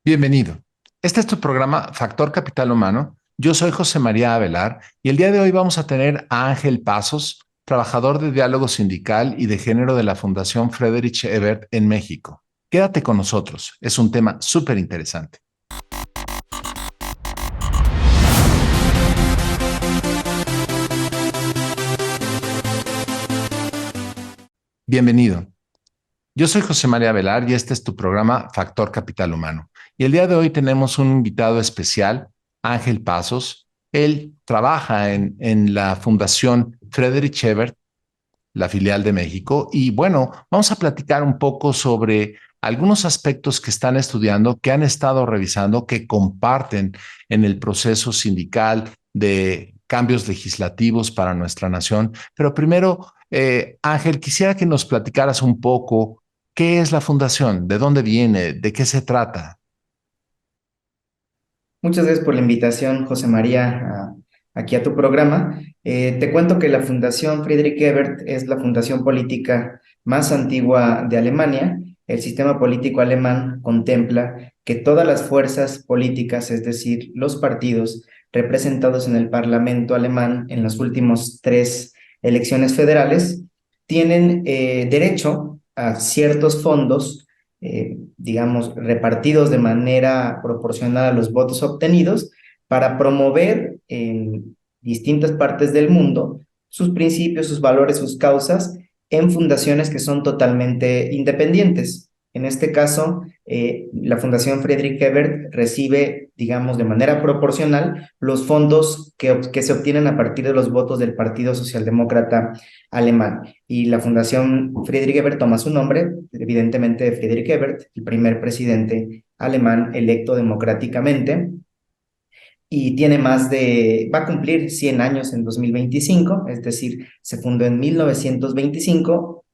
Bienvenido. Este es tu programa Factor Capital Humano. Yo soy José María Avelar y el día de hoy vamos a tener a Ángel Pasos, trabajador de diálogo sindical y de género de la Fundación Friedrich Ebert en México. Quédate con nosotros, es un tema súper interesante. Bienvenido. Yo soy José María Velar y este es tu programa Factor Capital Humano. Y el día de hoy tenemos un invitado especial, Ángel Pasos. Él trabaja en la Fundación Friedrich Ebert, la filial de México. Y bueno, vamos a platicar un poco sobre algunos aspectos que están estudiando, que han estado revisando, que comparten en el proceso sindical de cambios legislativos para nuestra nación. Pero primero, Ángel, quisiera que nos platicaras un poco qué es la fundación, de dónde viene, de qué se trata. Muchas gracias por la invitación, José María, aquí a tu programa. Te cuento que la Fundación Friedrich Ebert es la fundación política más antigua de Alemania. El sistema político alemán contempla que todas las fuerzas políticas, es decir, los partidos representados en el Parlamento alemán en las últimas tres elecciones federales, tienen derecho a ciertos fondos, digamos, repartidos de manera proporcional a los votos obtenidos para promover en distintas partes del mundo sus principios, sus valores, sus causas en fundaciones que son totalmente independientes. En este caso, la Fundación Friedrich Ebert recibe, digamos, de manera proporcional los fondos que se obtienen a partir de los votos del Partido Socialdemócrata alemán. Y la Fundación Friedrich Ebert toma su nombre, evidentemente, de Friedrich Ebert, el primer presidente alemán electo democráticamente, y tiene va a cumplir 100 años en 2025, es decir, se fundó en 1925,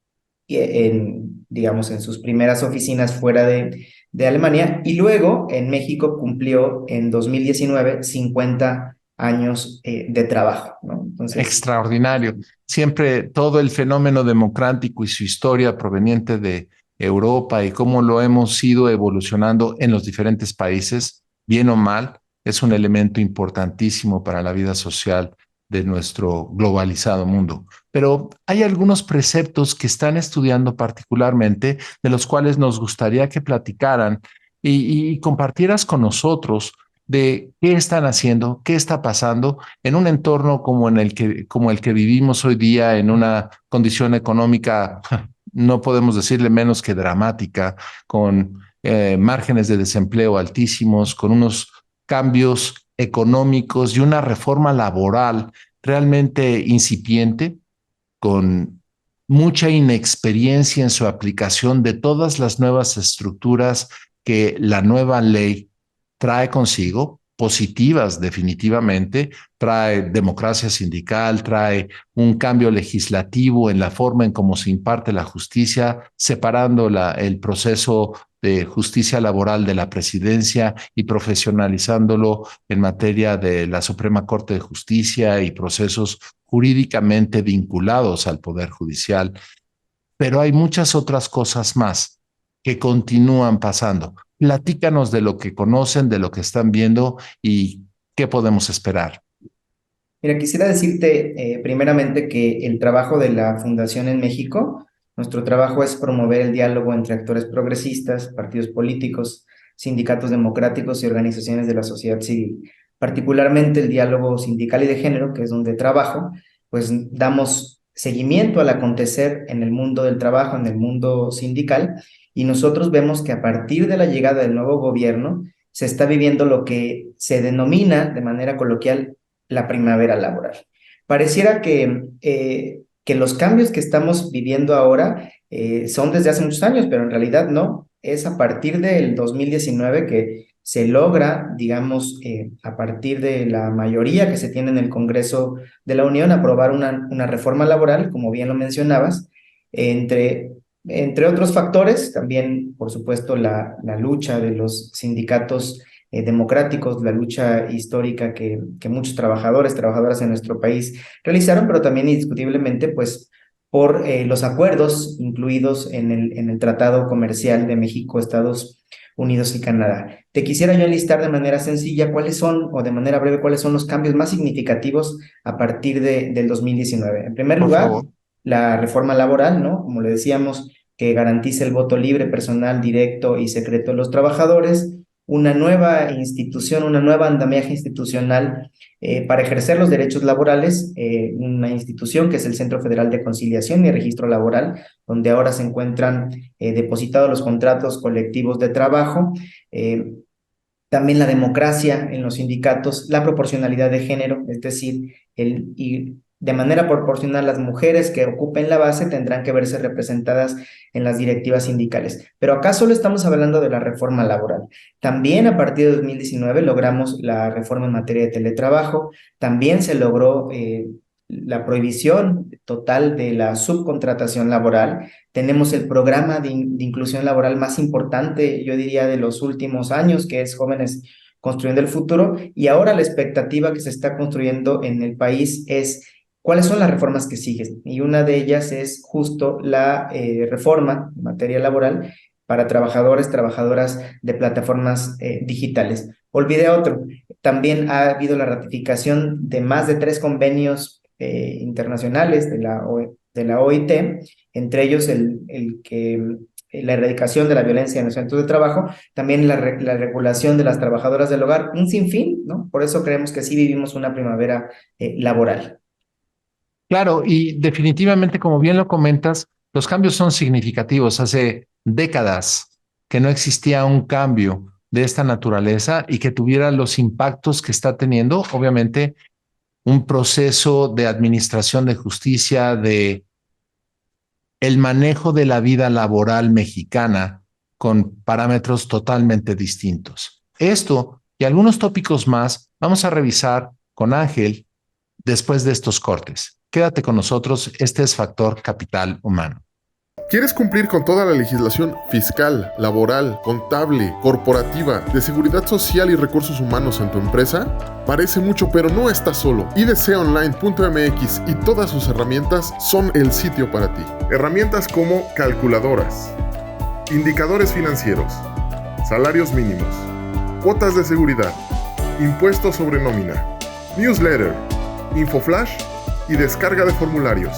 digamos, en sus primeras oficinas fuera de Alemania, y luego en México cumplió en 2019 50 años de trabajo, ¿no? Entonces, Extraordinario. Siempre todo el fenómeno democrático y su historia proveniente de Europa y cómo lo hemos ido evolucionando en los diferentes países, bien o mal, es un elemento importantísimo para la vida social de nuestro globalizado mundo. Pero hay algunos preceptos que están estudiando particularmente, de los cuales nos gustaría que platicaran y compartieras con nosotros de qué están haciendo, qué está pasando en un entorno como el que vivimos hoy día, en una condición económica, no podemos decirle menos que dramática, con márgenes de desempleo altísimos, con unos cambios económicos y una reforma laboral realmente incipiente, con mucha inexperiencia en su aplicación de todas las nuevas estructuras que la nueva ley trae consigo, positivas definitivamente, trae democracia sindical, trae un cambio legislativo en la forma en cómo se imparte la justicia, separando el proceso de justicia laboral de la presidencia y profesionalizándolo en materia de la Suprema Corte de Justicia y procesos jurídicamente vinculados al Poder Judicial. Pero hay muchas otras cosas más que continúan pasando. Platícanos de lo que conocen, de lo que están viendo y qué podemos esperar. mira, quisiera decirte primeramente que el trabajo de la Fundación en México, nuestro trabajo es promover el diálogo entre actores progresistas, partidos políticos, sindicatos democráticos y organizaciones de la sociedad civil. Particularmente el diálogo sindical y de género, que es donde trabajo, pues damos seguimiento al acontecer en el mundo del trabajo, en el mundo sindical, y nosotros vemos que a partir de la llegada del nuevo gobierno se está viviendo lo que se denomina de manera coloquial la primavera laboral. Pareciera que los cambios que estamos viviendo ahora son desde hace muchos años, pero en realidad no. Es a partir del 2019 que se logra, digamos, a partir de la mayoría que se tiene en el Congreso de la Unión, aprobar una reforma laboral, como bien lo mencionabas, entre, entre otros factores, también, por supuesto, la lucha de los sindicatos democráticos, la lucha histórica que muchos trabajadores, trabajadoras en nuestro país realizaron, pero también indiscutiblemente, pues, por los acuerdos incluidos en el Tratado Comercial de México, Estados Unidos y Canadá. Te quisiera yo enlistar de manera sencilla cuáles son, o de manera breve, cuáles son los cambios más significativos a partir del 2019. En primer Por lugar, favor. la reforma laboral, ¿no? Como le decíamos, que garantice el voto libre, personal, directo y secreto de los trabajadores, una nueva institución, una nueva andamiaje institucional para ejercer los derechos laborales, una institución que es el Centro Federal de Conciliación y Registro Laboral, donde ahora se encuentran depositados los contratos colectivos de trabajo, también la democracia en los sindicatos, la proporcionalidad de género, es decir, y de manera proporcional las mujeres que ocupen la base tendrán que verse representadas en las directivas sindicales. Pero acá solo estamos hablando de la reforma laboral. También a partir de 2019 logramos la reforma en materia de teletrabajo, también se logró la prohibición total de la subcontratación laboral. Tenemos el programa de inclusión laboral más importante, yo diría, de los últimos años, que es Jóvenes Construyendo el Futuro, y ahora la expectativa que se está construyendo en el país es cuáles son las reformas que siguen, y una de ellas es justo la reforma en materia laboral para trabajadores, trabajadoras de plataformas digitales. Olvidé otro, también ha habido la ratificación de más de 3 convenios internacionales de la OIT, entre ellos la erradicación de la violencia en los centros de trabajo, también la regulación de las trabajadoras del hogar, un sinfín, ¿no? Por eso creemos que sí vivimos una primavera laboral. Claro, y definitivamente, como bien lo comentas, los cambios son significativos. Hace décadas que no existía un cambio de esta naturaleza y que tuviera los impactos que está teniendo, obviamente, un proceso de administración de justicia, de el manejo de la vida laboral mexicana con parámetros totalmente distintos. Esto y algunos tópicos más vamos a revisar con Ángel después de estos cortes. Quédate con nosotros, este es Factor Capital Humano. ¿Quieres cumplir con toda la legislación fiscal, laboral, contable, corporativa, de seguridad social y recursos humanos en tu empresa? Parece mucho, pero no estás solo. idconline.mx y todas sus herramientas son el sitio para ti. Herramientas como calculadoras, indicadores financieros, salarios mínimos, cuotas de seguridad, impuestos sobre nómina, newsletter, infoflash y descarga de formularios.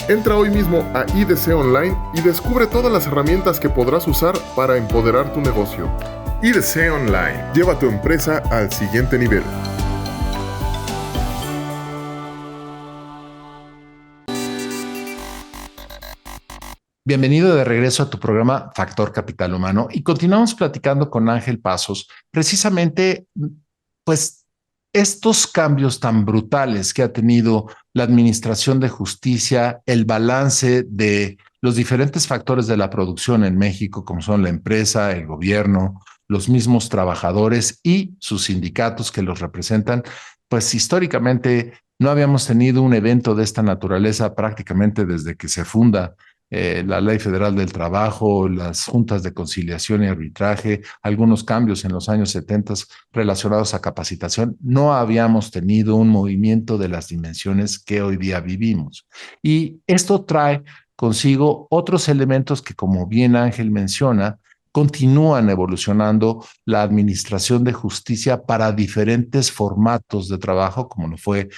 Entra hoy mismo a IDC Online y descubre todas las herramientas que podrás usar para empoderar tu negocio. IDC Online. Lleva tu empresa al siguiente nivel. Bienvenido de regreso a tu programa Factor Capital Humano y continuamos platicando con Ángel Pasos, precisamente, pues, estos cambios tan brutales que ha tenido la administración de justicia, el balance de los diferentes factores de la producción en México, como son la empresa, el gobierno, los mismos trabajadores y sus sindicatos que los representan, pues históricamente no habíamos tenido un evento de esta naturaleza prácticamente desde que se funda la Ley Federal del Trabajo, las juntas de conciliación y arbitraje, algunos cambios en los años 70 relacionados a capacitación. No habíamos tenido un movimiento de las dimensiones que hoy día vivimos. Y esto trae consigo otros elementos que, como bien Ángel menciona, continúan evolucionando la administración de justicia para diferentes formatos de trabajo, como lo fue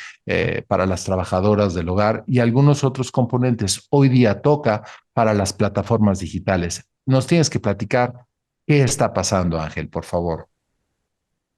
para las trabajadoras del hogar y algunos otros componentes. Hoy día toca para las plataformas digitales. Nos tienes que platicar qué está pasando, Ángel, por favor.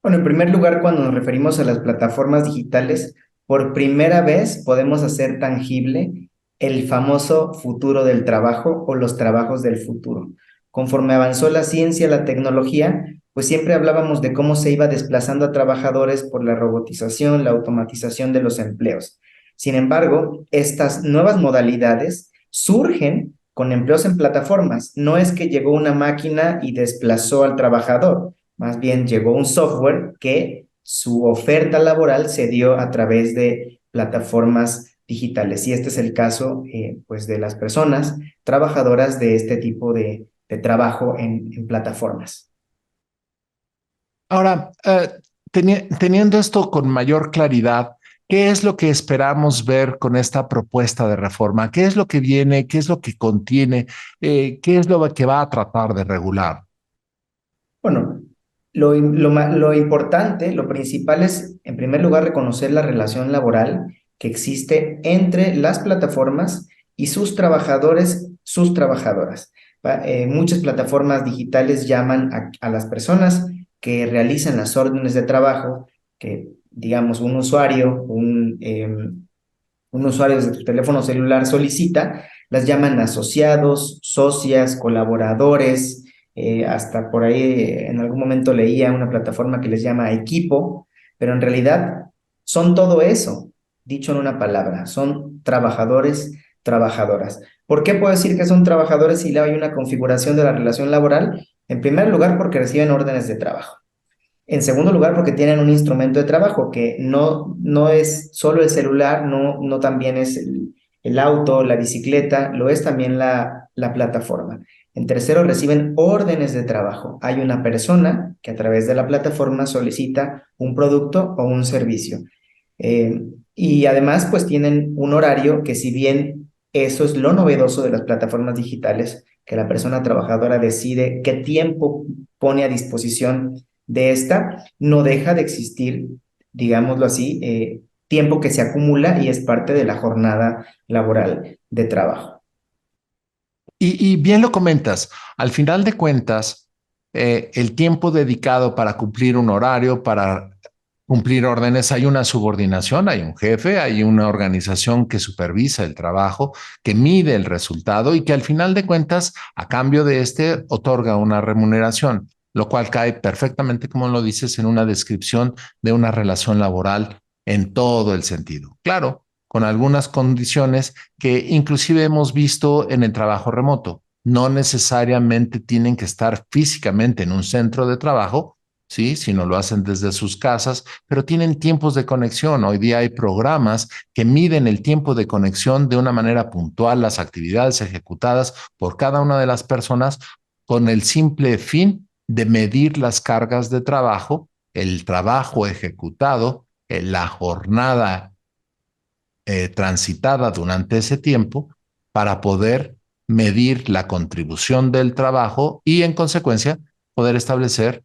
Bueno, en primer lugar, cuando nos referimos a las plataformas digitales, por primera vez podemos hacer tangible el famoso futuro del trabajo o los trabajos del futuro. Conforme avanzó la ciencia, la tecnología, pues siempre hablábamos de cómo se iba desplazando a trabajadores por la robotización, la automatización de los empleos. Sin embargo, estas nuevas modalidades surgen con empleos en plataformas. No es que llegó una máquina y desplazó al trabajador, más bien llegó un software que su oferta laboral se dio a través de plataformas digitales. Y este es el caso, pues, de las personas trabajadoras de este tipo de trabajo en plataformas. Ahora, teniendo esto con mayor claridad, ¿qué es lo que esperamos ver con esta propuesta de reforma? ¿Qué es lo que viene? ¿Qué es lo que contiene? ¿Qué es lo que va a tratar de regular? Bueno, lo importante, lo principal es, en primer lugar, reconocer la relación laboral que existe entre las plataformas y sus trabajadores, sus trabajadoras. Muchas plataformas digitales llaman a las personas que realizan las órdenes de trabajo, que digamos un usuario desde tu teléfono celular solicita, las llaman asociados, socias, colaboradores, hasta por ahí en algún momento leía una plataforma que les llama equipo, pero en realidad son todo eso, dicho en una palabra, son trabajadores, trabajadoras. ¿Por qué puedo decir que son trabajadores si hay una configuración de la relación laboral? En primer lugar, porque reciben órdenes de trabajo. En segundo lugar, porque tienen un instrumento de trabajo que no es solo el celular, no también es el auto, la bicicleta, lo es también la plataforma. En tercero, reciben órdenes de trabajo. Hay una persona que a través de la plataforma solicita un producto o un servicio. Y además, pues tienen un horario que, si bien eso es lo novedoso de las plataformas digitales, que la persona trabajadora decide qué tiempo pone a disposición de esta, no deja de existir, digámoslo así, tiempo que se acumula y es parte de la jornada laboral de trabajo. Y bien lo comentas, al final de cuentas, el tiempo dedicado para cumplir un horario, para cumplir órdenes, hay una subordinación, hay un jefe, hay una organización que supervisa el trabajo, que mide el resultado y que al final de cuentas, a cambio de este, otorga una remuneración, lo cual cae perfectamente, como lo dices, en una descripción de una relación laboral en todo el sentido. Claro, con algunas condiciones que inclusive hemos visto en el trabajo remoto. No necesariamente tienen que estar físicamente en un centro de trabajo, sí, sino lo hacen desde sus casas, pero tienen tiempos de conexión. Hoy día hay programas que miden el tiempo de conexión de una manera puntual, las actividades ejecutadas por cada una de las personas con el simple fin de medir las cargas de trabajo, el trabajo ejecutado, la jornada transitada durante ese tiempo para poder medir la contribución del trabajo y en consecuencia poder establecer,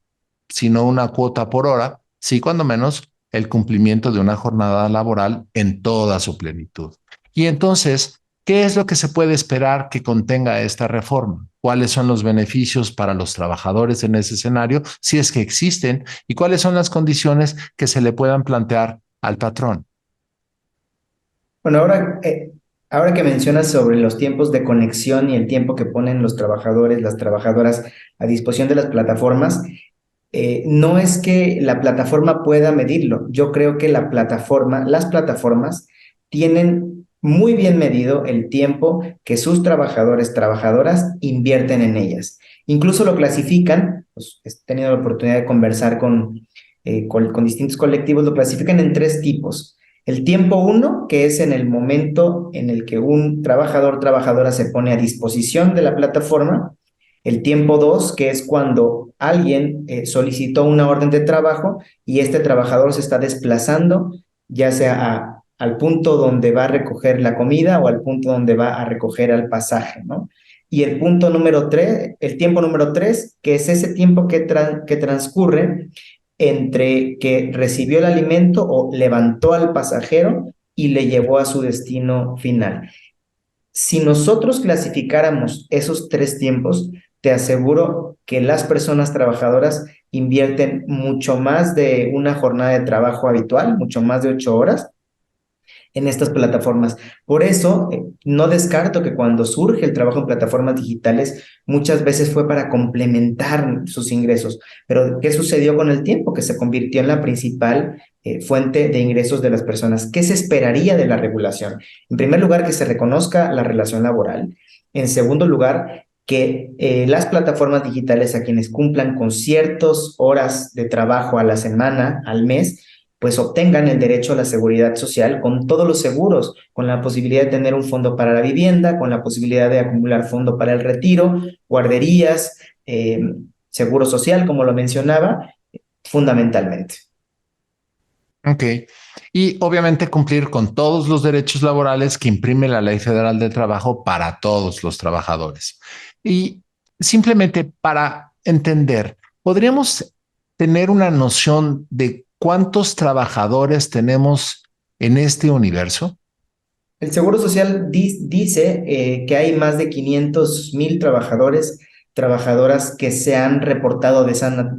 si no una cuota por hora, sí cuando menos el cumplimiento de una jornada laboral en toda su plenitud. Y entonces, ¿qué es lo que se puede esperar que contenga esta reforma? ¿Cuáles son los beneficios para los trabajadores en ese escenario, si es que existen? ¿Y cuáles son las condiciones que se le puedan plantear al patrón? Bueno, ahora que mencionas sobre los tiempos de conexión y el tiempo que ponen los trabajadores, las trabajadoras a disposición de las plataformas, no es que la plataforma pueda medirlo. Yo creo que las plataformas tienen muy bien medido el tiempo que sus trabajadores, trabajadoras invierten en ellas. Incluso lo clasifican, pues, he tenido la oportunidad de conversar con distintos colectivos, lo clasifican en tres tipos. El tiempo uno, que es en el momento en el que un trabajador, trabajadora se pone a disposición de la plataforma. El tiempo 2, que es cuando alguien solicitó una orden de trabajo y este trabajador se está desplazando, ya sea al punto donde va a recoger la comida o al punto donde va a recoger el pasaje, ¿no? Y el tiempo número 3, que es ese tiempo que transcurre entre que recibió el alimento o levantó al pasajero y le llevó a su destino final. Si nosotros clasificáramos esos tres tiempos, te aseguro que las personas trabajadoras invierten mucho más de una jornada de trabajo habitual, mucho más de 8 horas en estas plataformas. Por eso, no descarto que cuando surge el trabajo en plataformas digitales, muchas veces fue para complementar sus ingresos. Pero, ¿qué sucedió con el tiempo? Que se convirtió en la principal fuente de ingresos de las personas. ¿Qué se esperaría de la regulación? En primer lugar, que se reconozca la relación laboral. En segundo lugar, que las plataformas digitales, a quienes cumplan con ciertas horas de trabajo a la semana, al mes, pues obtengan el derecho a la seguridad social con todos los seguros, con la posibilidad de tener un fondo para la vivienda, con la posibilidad de acumular fondo para el retiro, guarderías, seguro social, como lo mencionaba, fundamentalmente. Ok. Y obviamente cumplir con todos los derechos laborales que imprime la Ley Federal del Trabajo para todos los trabajadores. Y simplemente para entender, ¿Podríamos tener una noción de cuántos trabajadores tenemos en este universo? El Seguro Social dice que hay más de 500,000 trabajadores, trabajadoras que se han reportado de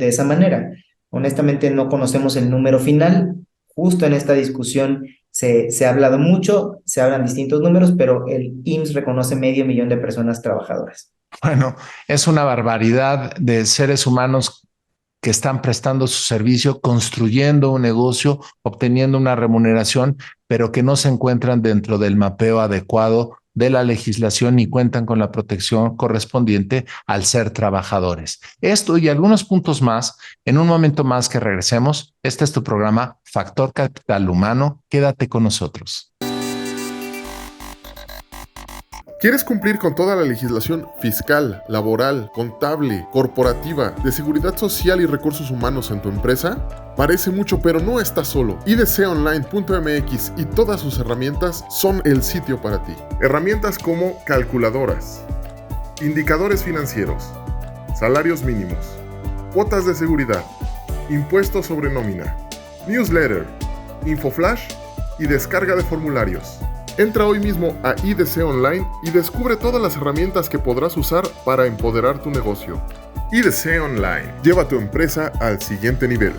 esa manera. Honestamente no conocemos el número final. Justo en esta discusión se ha hablado mucho, se hablan distintos números, pero el IMSS reconoce 500,000 de personas trabajadoras. Bueno, es una barbaridad de seres humanos que están prestando su servicio, construyendo un negocio, obteniendo una remuneración, pero que no se encuentran dentro del mapeo adecuado de la legislación ni cuentan con la protección correspondiente al ser trabajadores. Esto y algunos puntos más, en un momento más que regresemos. Este es tu programa Factor Capital Humano. Quédate con nosotros. ¿Quieres cumplir con toda la legislación fiscal, laboral, contable, corporativa, de seguridad social y recursos humanos en tu empresa? Parece mucho, pero no estás solo. idconline.mx y todas sus herramientas son el sitio para ti. Herramientas como calculadoras, indicadores financieros, salarios mínimos, cuotas de seguridad, impuestos sobre nómina, newsletter, infoflash y descarga de formularios. Entra hoy mismo a IDC Online y descubre todas las herramientas que podrás usar para empoderar tu negocio. IDC Online. Lleva tu empresa al siguiente nivel.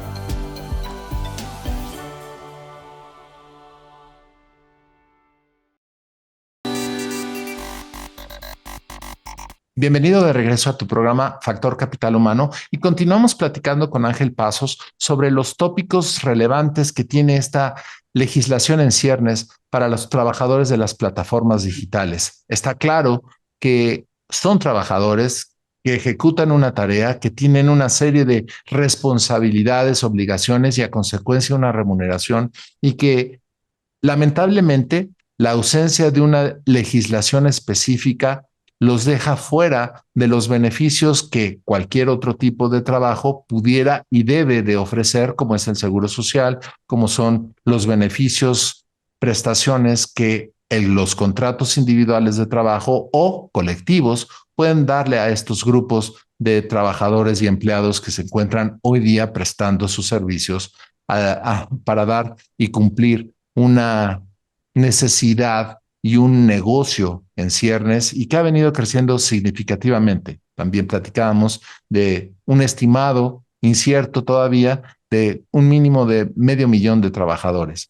Bienvenido de regreso a tu programa Factor Capital Humano y continuamos platicando con Ángel Pasos sobre los tópicos relevantes que tiene esta legislación en ciernes para los trabajadores de las plataformas digitales. Está claro que son trabajadores que ejecutan una tarea, que tienen una serie de responsabilidades, obligaciones y a consecuencia una remuneración y que lamentablemente la ausencia de una legislación específica los deja fuera de los beneficios que cualquier otro tipo de trabajo pudiera y debe de ofrecer, como es el seguro social, como son los beneficios, prestaciones que los contratos individuales de trabajo o colectivos pueden darle a estos grupos de trabajadores y empleados que se encuentran hoy día prestando sus servicios para dar y cumplir una necesidad y un negocio en ciernes y que ha venido creciendo significativamente. También platicábamos de un estimado incierto todavía de un mínimo de 500,000 de trabajadores.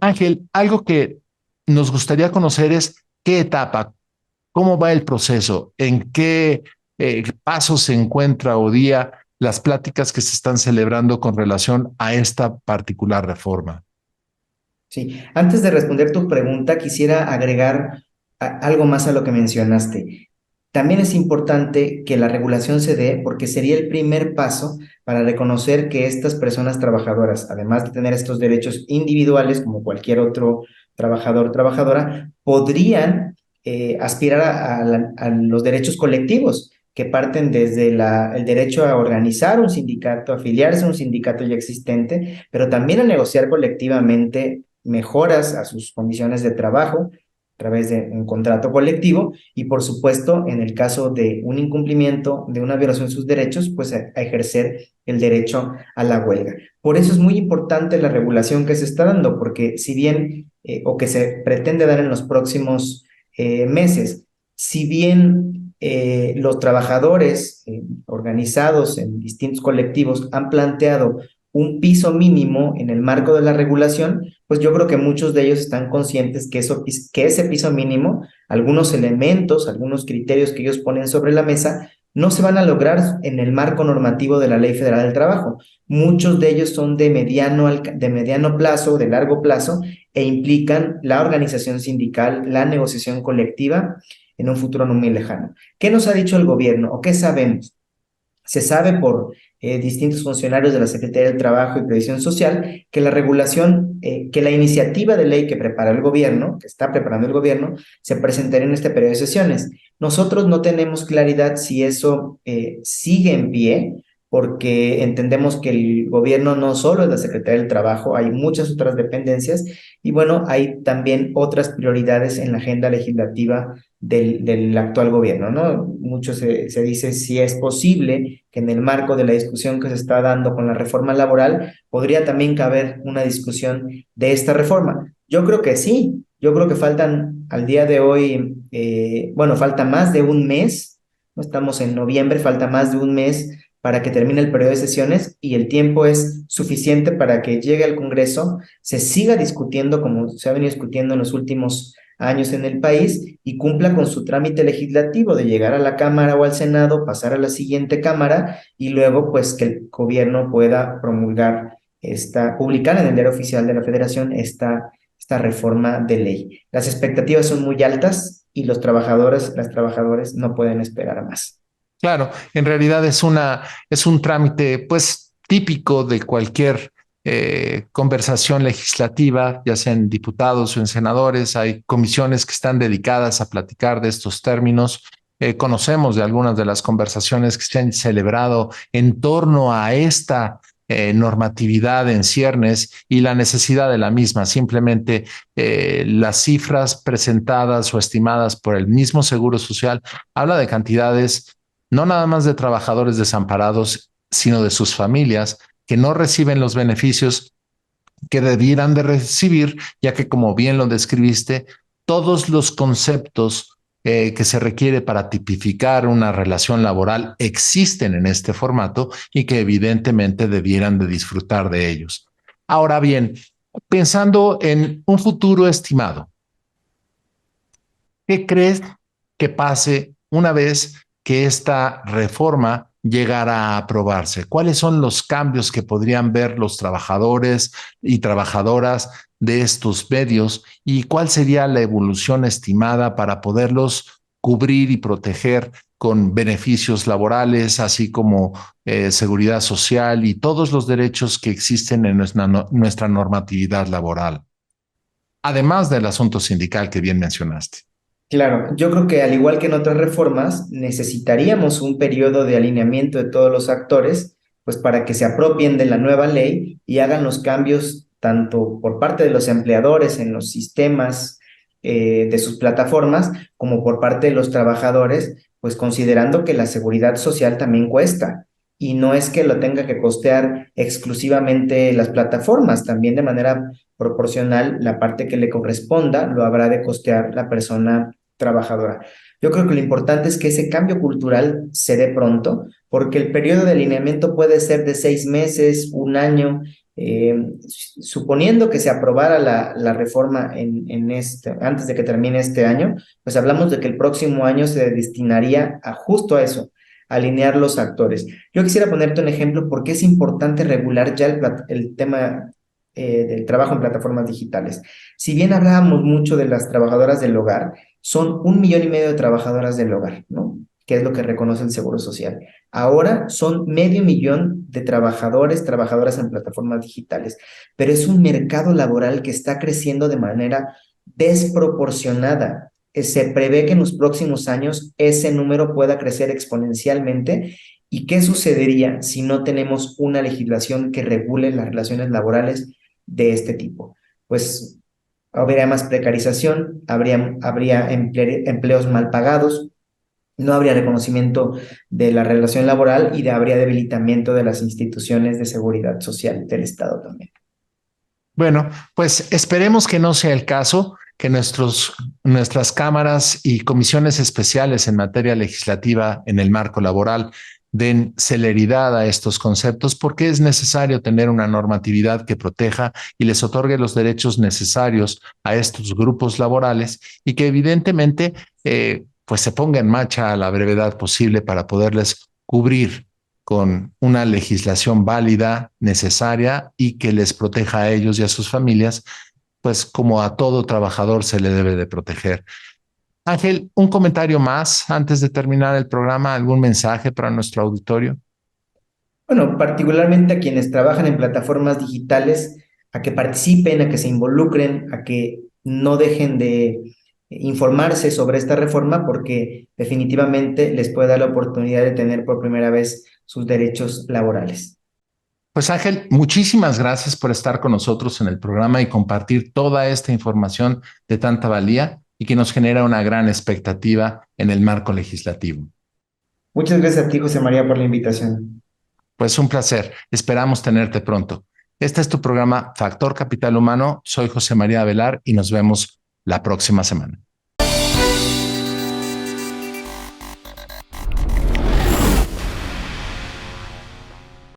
Ángel, algo que nos gustaría conocer es qué etapa, cómo va el proceso, en qué pasos se encuentra hoy día las pláticas que se están celebrando con relación a esta particular reforma. Sí, antes de responder tu pregunta, quisiera agregar algo más a lo que mencionaste. También es importante que la regulación se dé porque sería el primer paso para reconocer que estas personas trabajadoras, además de tener estos derechos individuales como cualquier otro trabajador o trabajadora, podrían aspirar a los derechos colectivos que parten desde el derecho a organizar un sindicato, afiliarse a un sindicato ya existente, pero también a negociar colectivamente mejoras a sus condiciones de trabajo a través de un contrato colectivo y, por supuesto, en el caso de un incumplimiento, de una violación de sus derechos, pues a ejercer el derecho a la huelga. Por eso es muy importante la regulación que se está dando, porque si bien, o que se pretende dar en los próximos meses, si bien los trabajadores organizados en distintos colectivos han planteado un piso mínimo en el marco de la regulación, pues yo creo que muchos de ellos están conscientes que ese piso mínimo, algunos elementos, algunos criterios que ellos ponen sobre la mesa, no se van a lograr en el marco normativo de la Ley Federal del Trabajo. Muchos de ellos son de mediano plazo, de largo plazo, e implican la organización sindical, la negociación colectiva en un futuro no muy lejano. ¿Qué nos ha dicho el gobierno o qué sabemos? Se sabe por distintos funcionarios de la Secretaría del Trabajo y Previsión Social que la regulación, que la iniciativa de ley que prepara el gobierno, que está preparando el gobierno, se presentará en este periodo de sesiones. Nosotros no tenemos claridad si eso sigue en pie, porque entendemos que el gobierno no solo es la Secretaría del Trabajo, hay muchas otras dependencias y bueno, hay también otras prioridades en la agenda legislativa del actual gobierno, ¿no? Mucho se dice si es posible que en el marco de la discusión que se está dando con la reforma laboral, podría también caber una discusión de esta reforma. Yo creo que sí, yo creo que faltan al día de hoy, bueno, falta más de un mes, no estamos en noviembre, falta más de un mes para que termine el periodo de sesiones y el tiempo es suficiente para que llegue al Congreso, se siga discutiendo como se ha venido discutiendo en los últimos años en el país y cumpla con su trámite legislativo de llegar a la Cámara o al Senado, pasar a la siguiente Cámara y luego pues que el gobierno pueda promulgar publicar en el Diario Oficial de la Federación esta reforma de ley. Las expectativas son muy altas y los trabajadores, las trabajadoras no pueden esperar a más. Claro, en realidad es un trámite pues típico de cualquier conversación legislativa, ya sea en diputados o en senadores. Hay comisiones que están dedicadas a platicar de estos términos. Conocemos de algunas de las conversaciones que se han celebrado en torno a esta normatividad en ciernes y la necesidad de la misma. Simplemente las cifras presentadas o estimadas por el mismo Seguro Social habla de cantidades no nada más de trabajadores desamparados, sino de sus familias que no reciben los beneficios que debieran de recibir, ya que como bien lo describiste, todos los conceptos que se requiere para tipificar una relación laboral existen en este formato y que evidentemente debieran de disfrutar de ellos. Ahora bien, pensando en un futuro estimado, ¿qué crees que pase una vez que esta reforma llegara a aprobarse? ¿Cuáles son los cambios que podrían ver los trabajadores y trabajadoras de estos medios y cuál sería la evolución estimada para poderlos cubrir y proteger con beneficios laborales, así como seguridad social y todos los derechos que existen en nuestra normatividad laboral, además del asunto sindical que bien mencionaste? Claro, yo creo que al igual que en otras reformas, necesitaríamos un periodo de alineamiento de todos los actores, pues para que se apropien de la nueva ley y hagan los cambios tanto por parte de los empleadores en los sistemas de sus plataformas, como por parte de los trabajadores, pues considerando que la seguridad social también cuesta. Y no es que lo tenga que costear exclusivamente las plataformas, también de manera proporcional, la parte que le corresponda lo habrá de costear la persona trabajadora. Yo creo que lo importante es que ese cambio cultural se dé pronto, porque el periodo de alineamiento puede ser de 6 meses, un año, suponiendo que se aprobara la reforma antes de que termine este año, pues hablamos de que el próximo año se destinaría a justo a eso, alinear los actores. Yo quisiera ponerte un ejemplo porque es importante regular ya el tema del trabajo en plataformas digitales. Si bien hablábamos mucho de las trabajadoras del hogar, son 1,5 millones de trabajadoras del hogar, ¿no? Que es lo que reconoce el Seguro Social. Ahora son 500,000 de trabajadores, trabajadoras en plataformas digitales, pero es un mercado laboral que está creciendo de manera desproporcionada. Se prevé que en los próximos años ese número pueda crecer exponencialmente. ¿Y qué sucedería si no tenemos una legislación que regule las relaciones laborales de este tipo? Pues habría más precarización, habría empleos mal pagados, no habría reconocimiento de la relación laboral y habría debilitamiento de las instituciones de seguridad social del Estado también. Bueno, pues esperemos que no sea el caso, que nuestras cámaras y comisiones especiales en materia legislativa en el marco laboral den celeridad a estos conceptos, porque es necesario tener una normatividad que proteja y les otorgue los derechos necesarios a estos grupos laborales y que evidentemente pues se ponga en marcha a la brevedad posible para poderles cubrir con una legislación válida, necesaria y que les proteja a ellos y a sus familias, pues como a todo trabajador se le debe de proteger. Ángel, un comentario más antes de terminar el programa, algún mensaje para nuestro auditorio. Bueno, particularmente a quienes trabajan en plataformas digitales, a que participen, a que se involucren, a que no dejen de informarse sobre esta reforma porque definitivamente les puede dar la oportunidad de tener por primera vez sus derechos laborales. Pues Ángel, muchísimas gracias por estar con nosotros en el programa y compartir toda esta información de tanta valía y que nos genera una gran expectativa en el marco legislativo. Muchas gracias a ti, José María, por la invitación. Pues un placer. Esperamos tenerte pronto. Este es tu programa Factor Capital Humano. Soy José María Avelar y nos vemos la próxima semana.